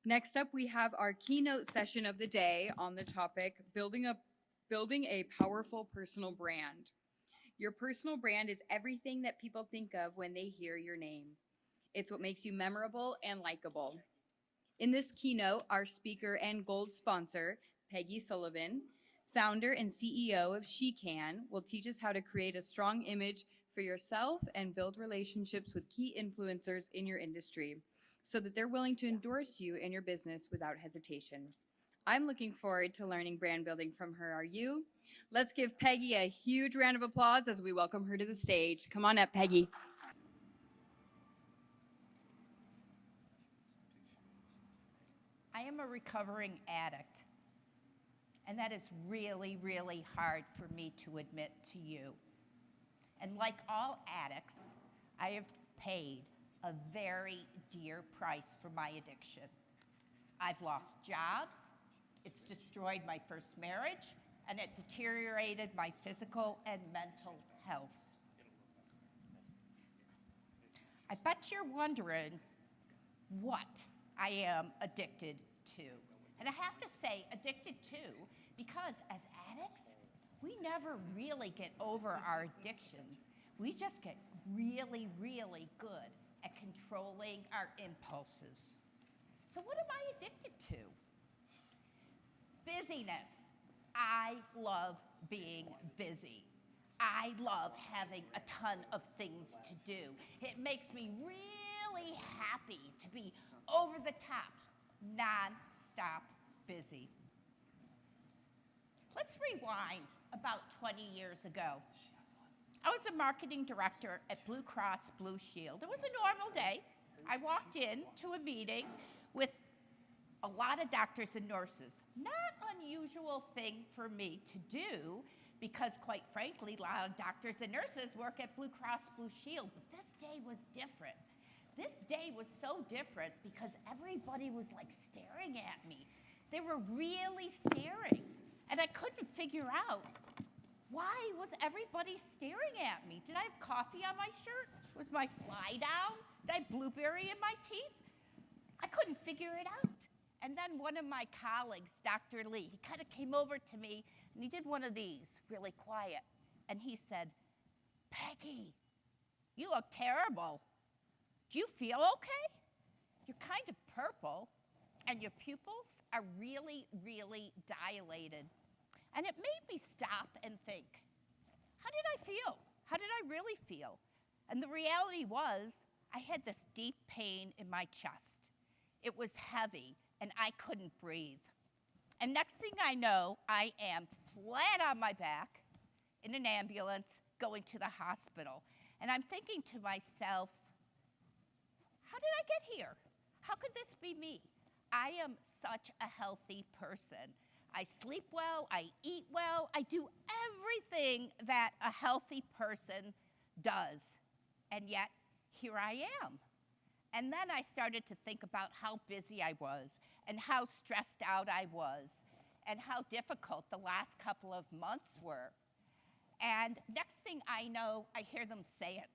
Next up, we have our keynote session of the day on the topic building a powerful personal brand. Your personal brand is everything that people think of when they hear your name. It's what makes you memorable and likable. In this keynote, our speaker and gold sponsor, Peggy Sullivan, founder and CEO of SheCAN, will teach us how to create a strong image for yourself and build relationships with key influencers in your industry so that they're willing to endorse you and your business without hesitation. I'm looking forward to learning brand building from her. Are you? Let's give Peggy a huge round of applause as we welcome her to the stage. Come on up, Peggy. I am a recovering addict, and that is really, really hard for me to admit to you. And like all addicts, I have paid a very dear price for my addiction. I've lost jobs, it's destroyed my first marriage, and it deteriorated my physical and mental health. I bet you're wondering what I am addicted to. And I have to say addicted to because as addicts, we never really get over our addictions. We just get really, really good at controlling our impulses. So what am I addicted to? Busyness. I love being busy. I love having a ton of things to do. It makes me really happy to be over the top, non-stop busy. Let's rewind about 20 years ago. I was a marketing director at Blue Cross Blue Shield. It was a normal day. I walked in to a meeting with a lot of doctors and nurses. Not unusual thing for me to do because, quite frankly, a lot of doctors and nurses work at Blue Cross Blue Shield. But this day was different. This day was so different because everybody was like staring at me. They were really staring. And I couldn't figure out, why was everybody staring at me? Did I have coffee on my shirt? Was my fly down? Did I have blueberry in my teeth? I couldn't figure it out. And then one of my colleagues, Dr. Lee, he kind of came over to me and he did one of these, really quiet. And he said, "Peggy, you look terrible. Do you feel okay? You're kind of purple and your pupils are really, really dilated." And it made me stop and think, how did I feel? How did I really feel? And the reality was, I had this deep pain in my chest. It was heavy, and I couldn't breathe. And next thing I know, I am flat on my back in an ambulance going to the hospital. And I'm thinking to myself, how did I get here? How could this be me? I am such a healthy person. I sleep well, I eat well, I do everything that a healthy person does. And yet, here I am. And then I started to think about how busy I was and how stressed out I was and how difficult the last couple of months were. And next thing I know, I hear them say it.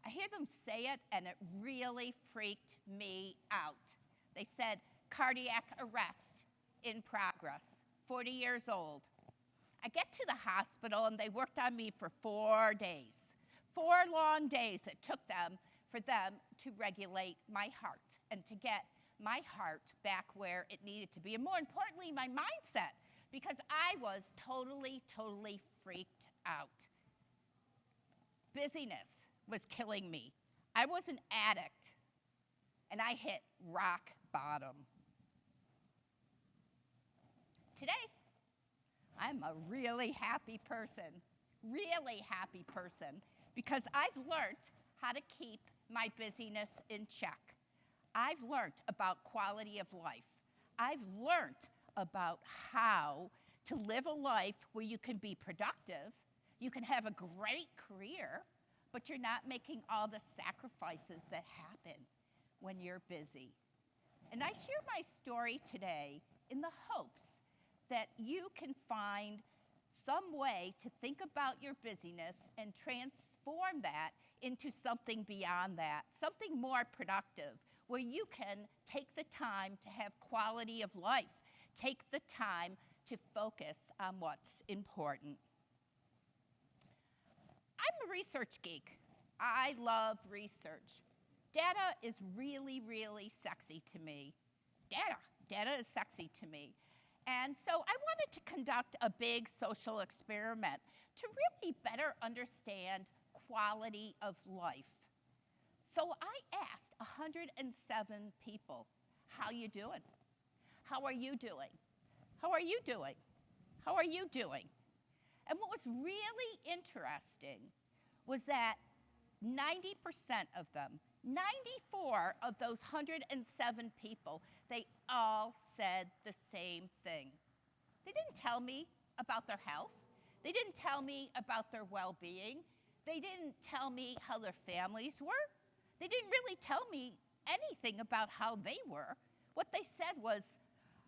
I hear them say it, and it really freaked me out. They said, "Cardiac arrest in progress, 40 years old." I get to the hospital, and they worked on me for 4 days. 4 long days it took them for them to regulate my heart and to get my heart back where it needed to be, and more importantly, my mindset, because I was totally, totally freaked out. Busyness was killing me. I was an addict, and I hit rock bottom. Today, I'm a really happy person, because I've learned how to keep my busyness in check. I've learned about quality of life. I've learned about how to live a life where you can be productive, you can have a great career, but you're not making all the sacrifices that happen when you're busy. And I share my story today in the hopes that you can find some way to think about your busyness and transform that into something beyond that, something more productive, where you can take the time to have quality of life, take the time to focus on what's important. I'm a research geek. I love research. Data is really, really sexy to me. Data is sexy to me. And so I wanted to conduct a big social experiment to really better understand quality of life. So I asked 107 people, how you doing? How are you doing? How are you doing? How are you doing? And what was really interesting was that 90% of them, 94 of those 107 people, they all said the same thing. They didn't tell me about their health. They didn't tell me about their well-being. They didn't tell me how their families were. They didn't really tell me anything about how they were. What they said was,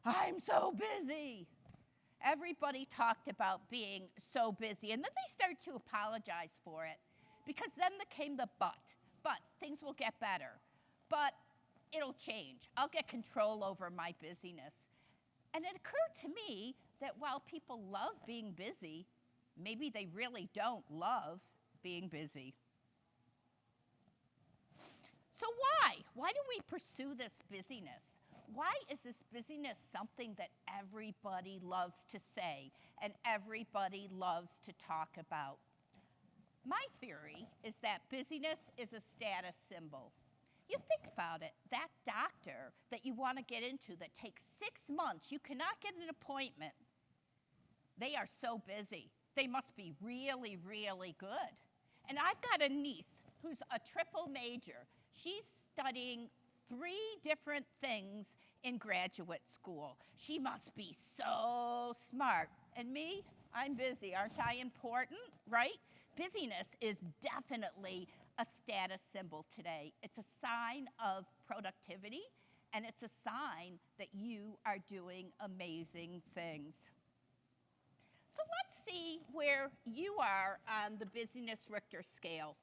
I'm so busy. Everybody talked about being so busy, and then they started to apologize for it, because then came the but. But things will get better. But it'll change. I'll get control over my busyness. And it occurred to me that while people love being busy, maybe they really don't love being busy. So why? Why do we pursue this busyness? Why is this busyness something that everybody loves to say and everybody loves to talk about? My theory is that busyness is a status symbol. You think about it, that doctor that you want to get into that takes 6 months, you cannot get an appointment. They are so busy. They must be really, really good. And I've got a niece who's a triple major. She's studying 3 different things in graduate school. She must be so smart. And me, I'm busy. Aren't I important, right? Busyness is definitely a status symbol today. It's a sign of productivity, and it's a sign that you are doing amazing things. So let's see where you are on the busyness Richter scale.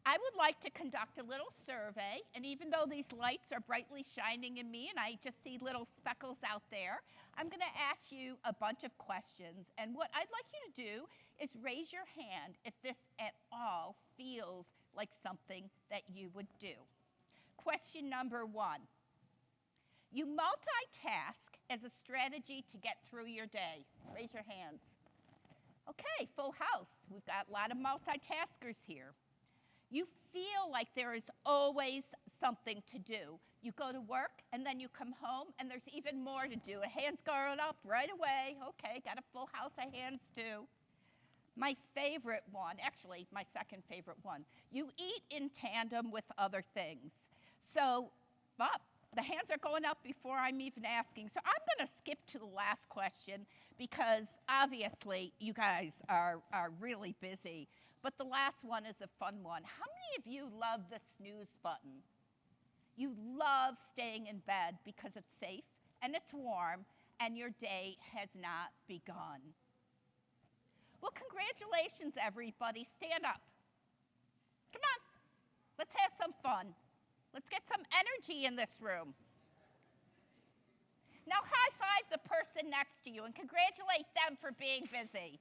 I would like to conduct a little survey, and even though these lights are brightly shining in me and I just see little speckles out there, I'm going to ask you a bunch of questions. And what I'd like you to do is raise your hand if this at all feels like something that you would do. Question number 1. You multitask as a strategy to get through your day. Raise your hands. Okay, full house. We've got a lot of multitaskers here. You feel like there is always something to do. You go to work, and then you come home, and there's even more to do. A hand's going up right away. Okay, got a full house of hands, too. My favorite one, actually, my second favorite one, you eat in tandem with other things. So, the hands are going up before I'm even asking. So I'm going to skip to the last question because obviously you guys are really busy. But the last one is a fun one. How many of you love the snooze button? You love staying in bed because it's safe and it's warm and your day has not begun. Well, congratulations, everybody. Stand up. Come on. Let's have some fun. Let's get some energy in this room. Now high-five the person next to you and congratulate them for being busy.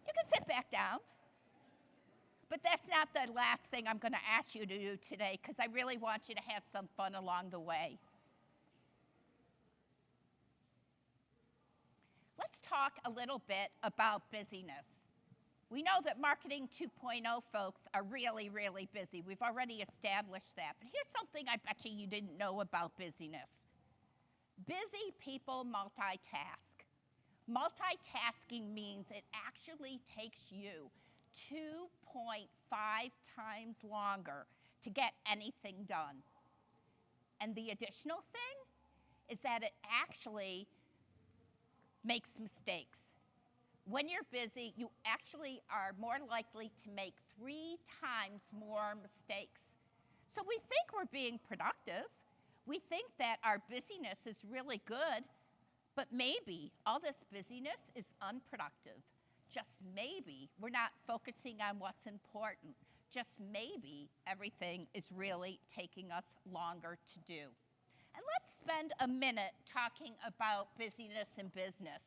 You can sit back down. But that's not the last thing I'm going to ask you to do today because I really want you to have some fun along the way. Let's talk a little bit about busyness. We know that Marketing 2.0 folks are really, really busy. We've already established that. But here's something I bet you didn't know about busyness. Busy people multitask. Multitasking means it actually takes you 2.5 times longer to get anything done. And the additional thing is that it actually makes mistakes. When you're busy, you actually are more likely to make 3 times more mistakes. So we think we're being productive. We think that our busyness is really good, But maybe all this busyness is unproductive. Just maybe we're not focusing on what's important. Just maybe everything is really taking us longer to do. And let's spend a minute talking about busyness in business.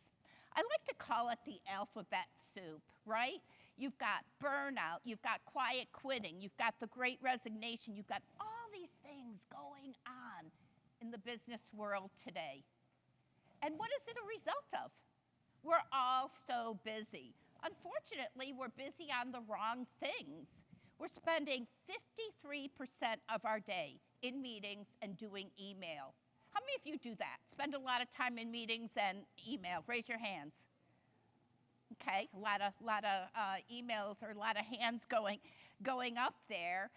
I like to call it the alphabet soup, right? You've got burnout, you've got quiet quitting, you've got the great resignation, you've got all these things going on in the business world today. And what is it a result of? We're all so busy. Unfortunately, we're busy on the wrong things. We're spending 53% of our day in meetings and doing email. How many of you do that? Spend a lot of time in meetings and email? Raise your hands. Okay, a lot of emails or a lot of hands going up there.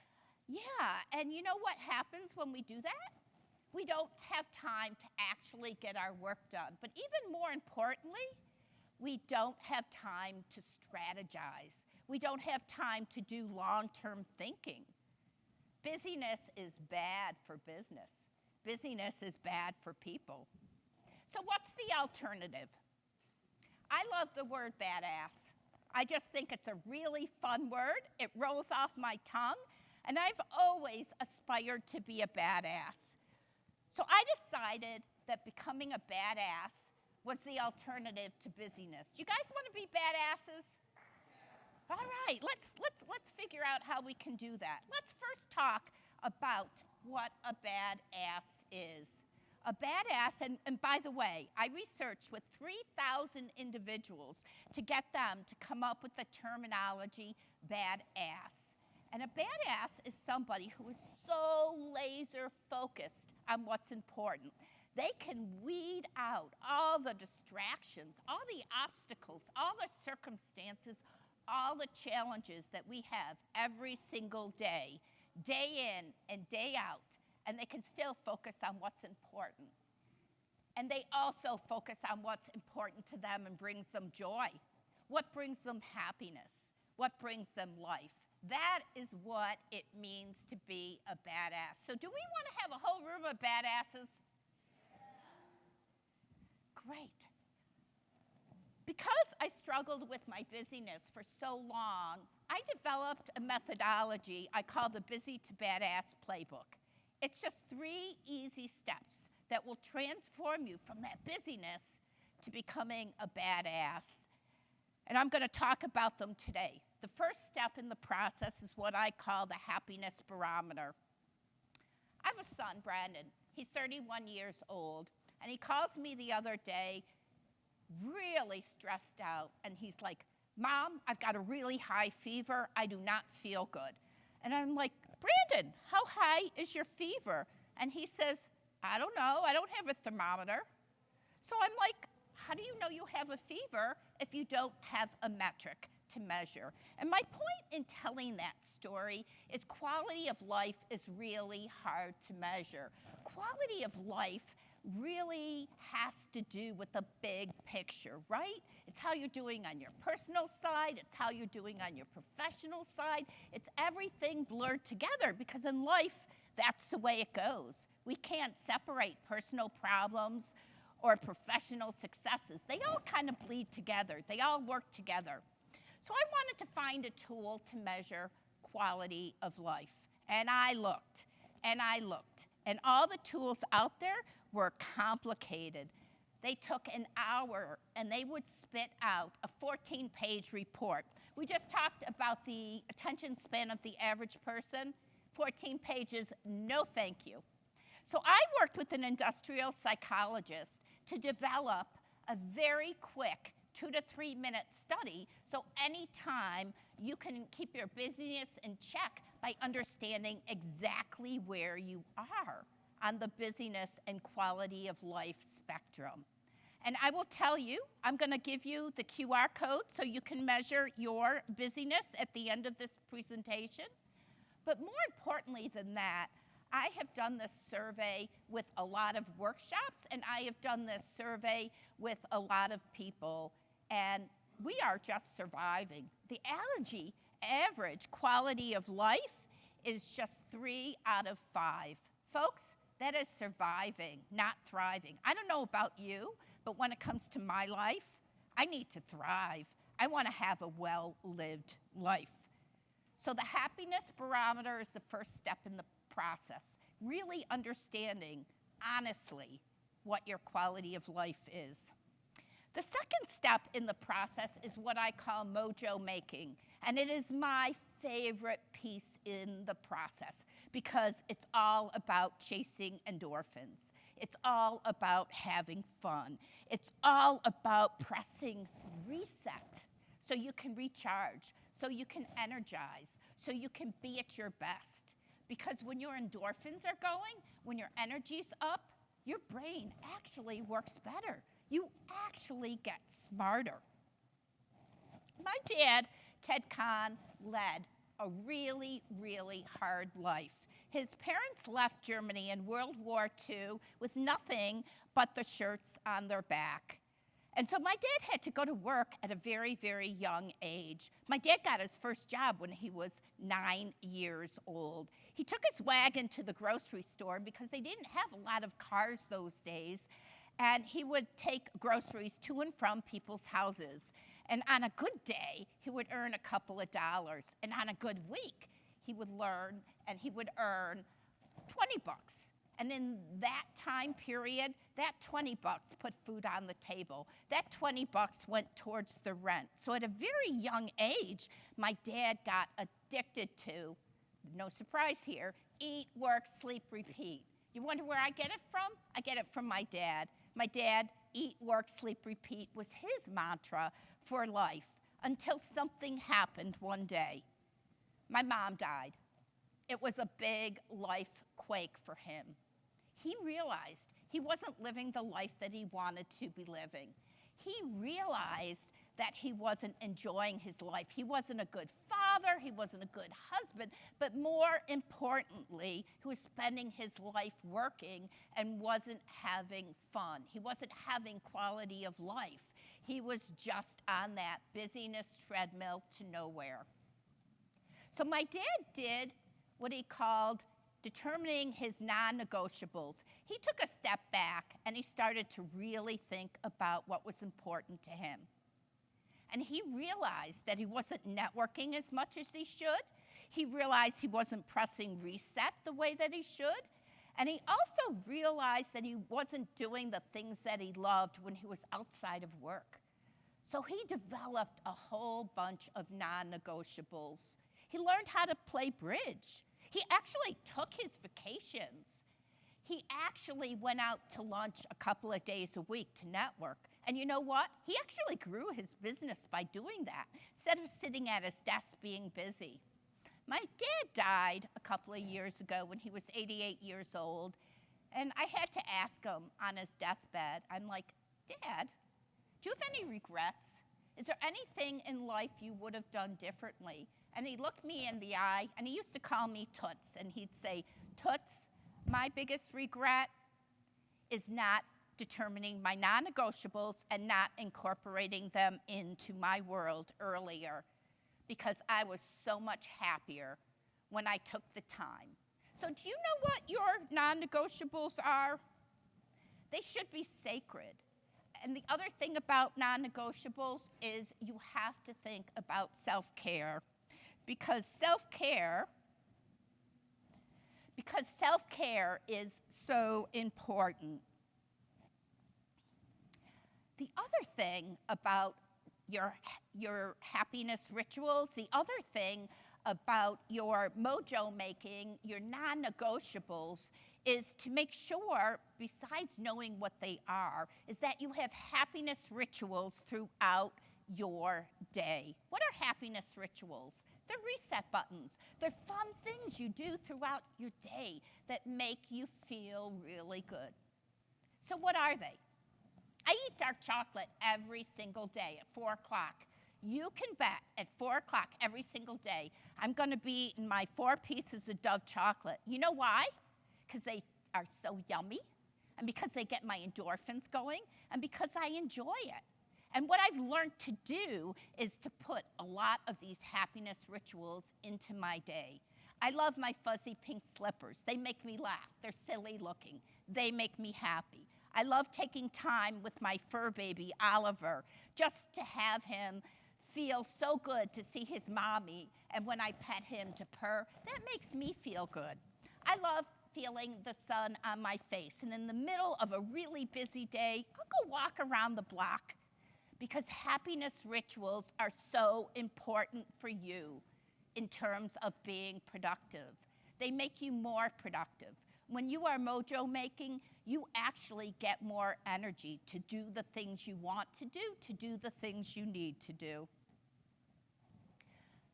Yeah, and you know what happens when we do that? We don't have time to actually get our work done. But even more importantly, we don't have time to strategize. We don't have time to do long-term thinking. Busyness is bad for business. Busyness is bad for people. So what's the alternative? I love the word badass. I just think it's a really fun word. It rolls off my tongue, and I've always aspired to be a badass. So I decided that becoming a badass was the alternative to busyness. Do you guys want to be badasses? All right, let's figure out how we can do that. Let's first talk about what a badass is. A badass, and by the way, I researched with 3,000 individuals to get them to come up with the terminology badass. And a badass is somebody who is so laser focused on what's important. They can weed out all the distractions, all the obstacles, all the circumstances, all the challenges that we have every single day, day in and day out, and they can still focus on what's important. And they also focus on what's important to them and brings them joy. What brings them happiness? What brings them life? That is what it means to be a badass. So do we want to have a whole room of badasses? Great. Because I struggled with my busyness for so long, I developed a methodology I call the Busy to Badass Playbook. It's just 3 easy steps that will transform you from that busyness to becoming a badass. And I'm going to talk about them today. The first step in the process is what I call the happiness barometer. I have a son, Brandon. He's 31 years old, and he calls me the other day really stressed out, and he's like, "Mom, I've got a really high fever. I do not feel good." And I'm like, "Brandon, how high is your fever?" And he says, "I don't know. I don't have a thermometer." So I'm like, how do you know you have a fever if you don't have a metric to measure? And my point in telling that story is quality of life is really hard to measure. Quality of life really has to do with the big picture, right? It's how you're doing on your personal side. It's how you're doing on your professional side. It's everything blurred together because in life, that's the way it goes. We can't separate personal problems or professional successes. They all kind of bleed together. They all work together. So I wanted to find a tool to measure quality of life. And I looked, and I looked. And all the tools out there were complicated. They took an hour, and they would spit out a 14-page report. We just talked about the attention span of the average person. 14 pages, no thank you. So I worked with an industrial psychologist to develop a very quick 2 to 3 minute study, so anytime you can keep your busyness in check by understanding exactly where you are on the busyness and quality of life spectrum. And I will tell you, I'm going to give you the QR code so you can measure your busyness at the end of this presentation. But more importantly than that, I have done this survey with a lot of workshops, and I have done this survey with a lot of people, and we are just surviving. The average quality of life is just 3 out of 5. Folks, that is surviving, not thriving. I don't know about you, But when it comes to my life, I need to thrive. I want to have a well-lived life. So the happiness barometer is the first step in the process, really understanding, honestly, what your quality of life is. The second step in the process is what I call mojo making, and it is my favorite piece in the process because it's all about chasing endorphins. It's all about having fun. It's all about pressing reset so you can recharge, so you can energize, so you can be at your best. Because when your endorphins are going, when your energy's up, your brain actually works better. You actually get smarter. My dad, Ted Kahn, led a really, really hard life. His parents left Germany in World War II with nothing but the shirts on their back. And so my dad had to go to work at a very, very young age. My dad got his first job when he was 9 years old. He took his wagon to the grocery store because they didn't have a lot of cars those days, and he would take groceries to and from people's houses. And on a good day, he would earn a couple of dollars. And on a good week, he would earn 20 bucks. And in that time period, that 20 bucks put food on the table. That 20 bucks went towards the rent. So at a very young age, my dad got addicted to, no surprise here, eat, work, sleep, repeat. You wonder where I get it from? I get it from my dad. My dad, eat, work, sleep, repeat was his mantra for life until something happened one day. My mom died. It was a big life quake for him. He realized he wasn't living the life that he wanted to be living. He realized that he wasn't enjoying his life. He wasn't a good father, he wasn't a good husband, but more importantly, he was spending his life working and wasn't having fun. He wasn't having quality of life. He was just on that busyness treadmill to nowhere. So my dad did what he called determining his non-negotiables. He took a step back and he started to really think about what was important to him. And he realized that he wasn't networking as much as he should. He realized he wasn't pressing reset the way that he should. And he also realized that he wasn't doing the things that he loved when he was outside of work. So he developed a whole bunch of non-negotiables. He learned how to play bridge. He actually took his vacations. He actually went out to lunch a couple of days a week to network. And you know what? He actually grew his business by doing that, instead of sitting at his desk being busy. My dad died a couple of years ago when he was 88 years old. And I had to ask him on his deathbed, I'm like, Dad, do you have any regrets? Is there anything in life you would have done differently? And he looked me in the eye, and he used to call me Toots, and he'd say, Toots, my biggest regret is not determining my non-negotiables and not incorporating them into my world earlier, because I was so much happier when I took the time. So do you know what your non-negotiables are? They should be sacred. And the other thing about non-negotiables is you have to think about self-care. Because self-care is so important. The other thing about your happiness rituals, the other thing about your mojo making, your non-negotiables, is to make sure, besides knowing what they are, is that you have happiness rituals throughout your day. What are happiness rituals? They're reset buttons. They're fun things you do throughout your day that make you feel really good. So what are they? I eat dark chocolate every single day at 4 o'clock. You can bet at 4 o'clock every single day, I'm going to be eating my 4 pieces of Dove chocolate. You know why? Because they are so yummy, and because they get my endorphins going, and because I enjoy it. And what I've learned to do is to put a lot of these happiness rituals into my day. I love my fuzzy pink slippers. They make me laugh. They're silly looking. They make me happy. I love taking time with my fur baby, Oliver, just to have him feel so good to see his mommy, and when I pet him to purr, that makes me feel good. I love feeling the sun on my face, and in the middle of a really busy day, I'll go walk around the block because happiness rituals are so important for you in terms of being productive. They make you more productive. When you are mojo making, you actually get more energy to do the things you want to do the things you need to do.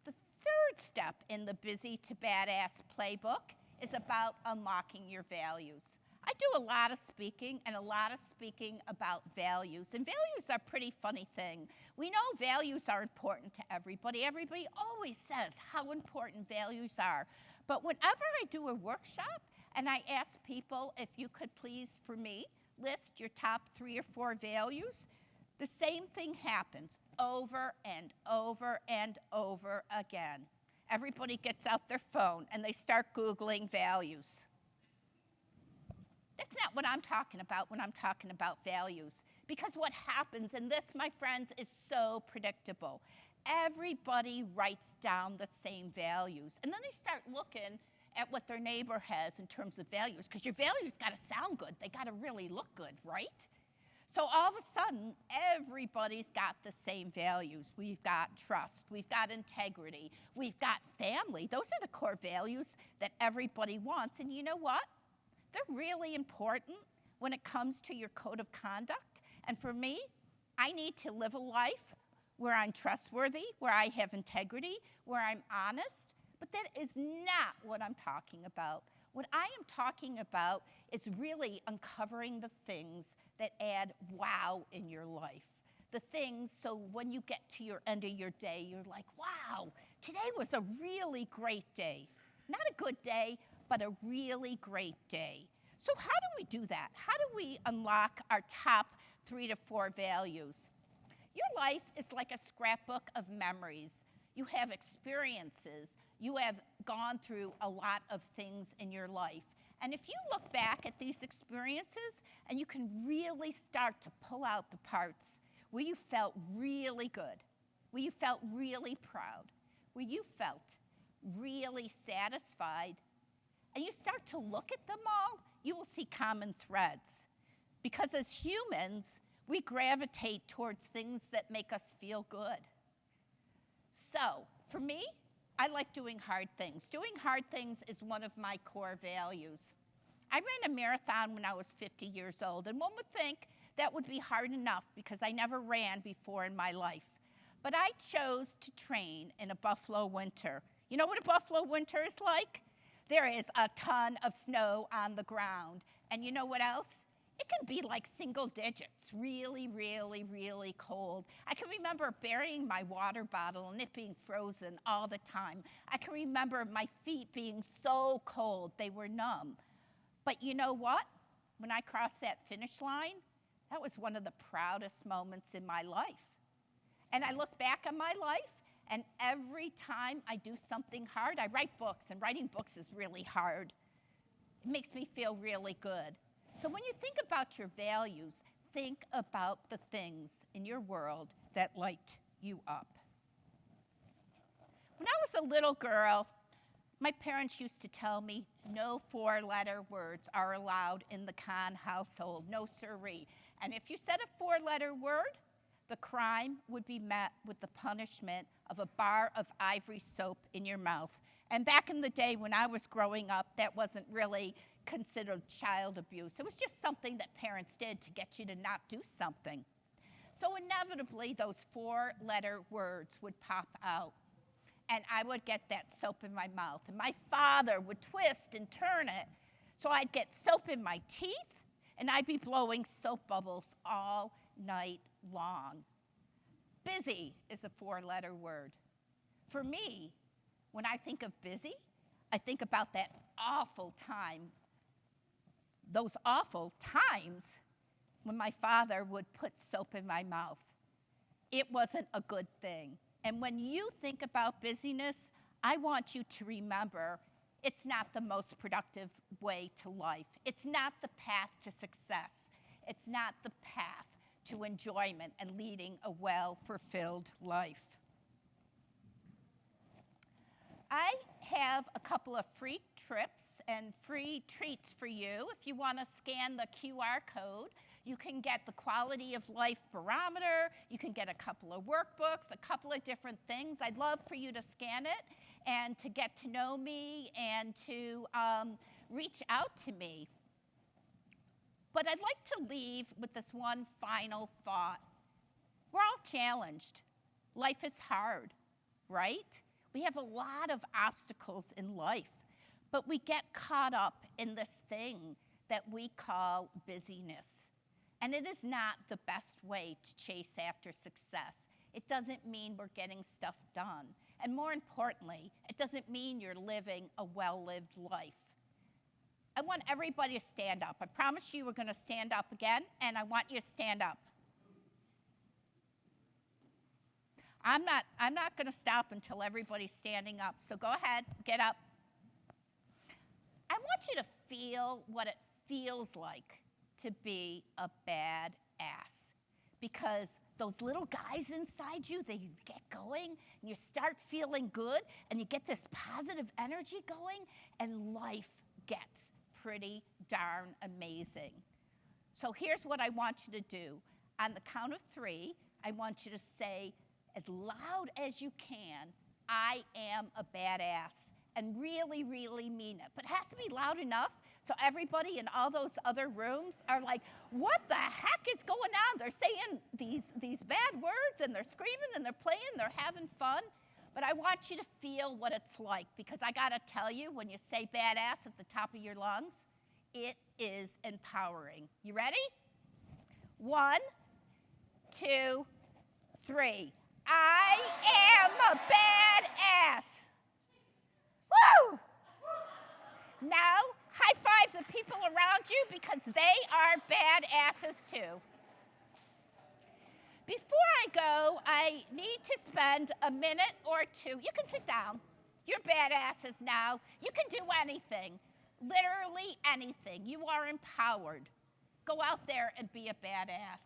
The third step in the Busy to Badass playbook is about unlocking your values. I do a lot of speaking about values, and values are a pretty funny thing. We know values are important to everybody. Everybody always says how important values are. But whenever I do a workshop and I ask people if you could please, for me, list your top 3 or 4 values, the same thing happens over and over and over again. Everybody gets out their phone and they start Googling values. That's not what I'm talking about when I'm talking about values. Because what happens, and this, my friends, is so predictable. Everybody writes down the same values. And then they start looking at what their neighbor has in terms of values. Because your values got to sound good. They got to really look good, right? So all of a sudden, everybody's got the same values. We've got trust. We've got integrity. We've got family. Those are the core values that everybody wants. And you know what? They're really important when it comes to your code of conduct. And for me, I need to live a life where I'm trustworthy, where I have integrity, where I'm honest. But that is not what I'm talking about. What I am talking about is really uncovering the things that add wow in your life. The things so when you get to your end of your day, you're like, wow, today was a really great day. Not a good day, but a really great day. So how do we do that? How do we unlock our top 3 to 4 values? Your life is like a scrapbook of memories. You have experiences. You have gone through a lot of things in your life. And if you look back at these experiences, and you can really start to pull out the parts where you felt really good, where you felt really proud, where you felt really satisfied, and you start to look at them all, you will see common threads. Because as humans, we gravitate towards things that make us feel good. So, for me, I like doing hard things. Doing hard things is one of my core values. I ran a marathon when I was 50 years old, and one would think that would be hard enough because I never ran before in my life. But I chose to train in a Buffalo winter. You know what a Buffalo winter is like? There is a ton of snow on the ground. And you know what else? It can be like single digits, really, really, really cold. I can remember burying my water bottle and it being frozen all the time. I can remember my feet being so cold, they were numb. But you know what? When I crossed that finish line, that was one of the proudest moments in my life. And I look back on my life, and every time I do something hard, I write books, and writing books is really hard. It makes me feel really good. So when you think about your values, think about the things in your world that light you up. When I was a little girl, my parents used to tell me no 4-letter words are allowed in the Kahn household, no siree. And if you said a 4-letter word, the crime would be met with the punishment of a bar of ivory soap in your mouth. And back in the day when I was growing up, that wasn't really considered child abuse. It was just something that parents did to get you to not do something. So inevitably, those 4-letter words would pop out. And I would get that soap in my mouth. And my father would twist and turn it. So I'd get soap in my teeth, and I'd be blowing soap bubbles all night long. Busy is a 4-letter word. For me, when I think of busy, I think about that awful time, those awful times when my father would put soap in my mouth. It wasn't a good thing. And when you think about busyness, I want you to remember it's not the most productive way to life. It's not the path to success. It's not the path to enjoyment and leading a well-fulfilled life. I have a couple of free trips and free treats for you. If you want to scan the QR code, you can get the Quality of Life Barometer, you can get a couple of workbooks, a couple of different things. I'd love for you to scan it and to get to know me and to reach out to me. But I'd like to leave with this one final thought. We're all challenged. Life is hard, right? We have a lot of obstacles in life, but we get caught up in this thing that we call busyness. And it is not the best way to chase after success. It doesn't mean we're getting stuff done. And more importantly, it doesn't mean you're living a well-lived life. I want everybody to stand up. I promise you we're going to stand up again, and I want you to stand up. I'm not going to stop until everybody's standing up, so go ahead, get up. I want you to feel what it feels like to be a badass, because those little guys inside you, they get going, and you start feeling good, and you get this positive energy going, and life gets pretty darn amazing. So here's what I want you to do. On the count of 3, I want you to say as loud as you can, I am a badass, and really, really mean it. But it has to be loud enough so everybody in all those other rooms are like, what the heck is going on? They're saying these bad words, and they're screaming, and they're playing, they're having fun. But I want you to feel what it's like, because I gotta tell you, when you say badass at the top of your lungs, it is empowering. You ready? 1, 2, 3. I am a badass. Woo! Now, high five the people around you, because they are badasses too. Before I go, I need to spend a minute or 2. You can sit down. You're badasses now. You can do anything, literally anything. You are empowered. Go out there and be a badass.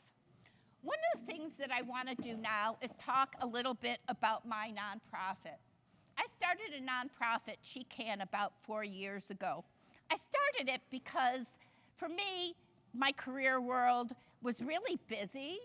One of the things that I want to do now is talk a little bit about my nonprofit. I started a nonprofit, SheCAN, about 4 years ago. I started it because, for me, my career world was really busy,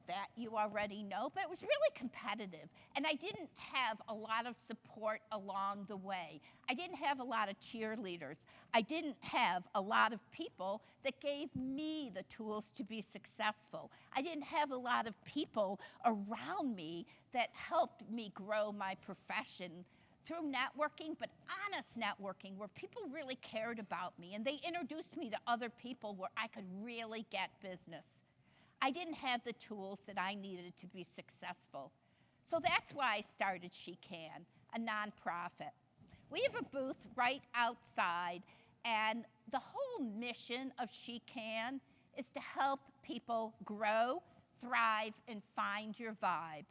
that you already know, but it was really competitive. And I didn't have a lot of support along the way. I didn't have a lot of cheerleaders. I didn't have a lot of people that gave me the tools to be successful. I didn't have a lot of people around me that helped me grow my profession through networking, but honest networking, where people really cared about me, and they introduced me to other people where I could really get business. I didn't have the tools that I needed to be successful. So that's why I started SheCAN, a nonprofit. We have a booth right outside, and the whole mission of SheCAN is to help people grow, thrive, and find your vibe.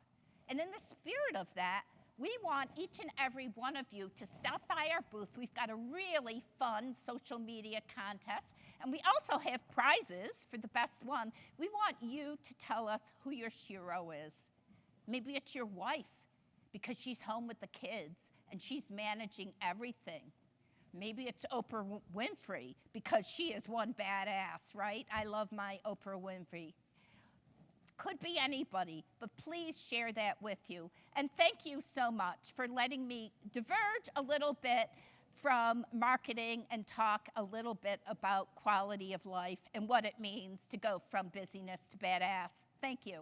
And in the spirit of that, we want each and every one of you to stop by our booth. We've got a really fun social media contest, and we also have prizes for the best one. We want you to tell us who your hero is. Maybe it's your wife, because she's home with the kids and she's managing everything. Maybe it's Oprah Winfrey, because she is one badass, right? I love my Oprah Winfrey. Could be anybody, but please share that with you. And thank you so much for letting me diverge a little bit from marketing and talk a little bit about quality of life and what it means to go from busyness to badass. Thank you.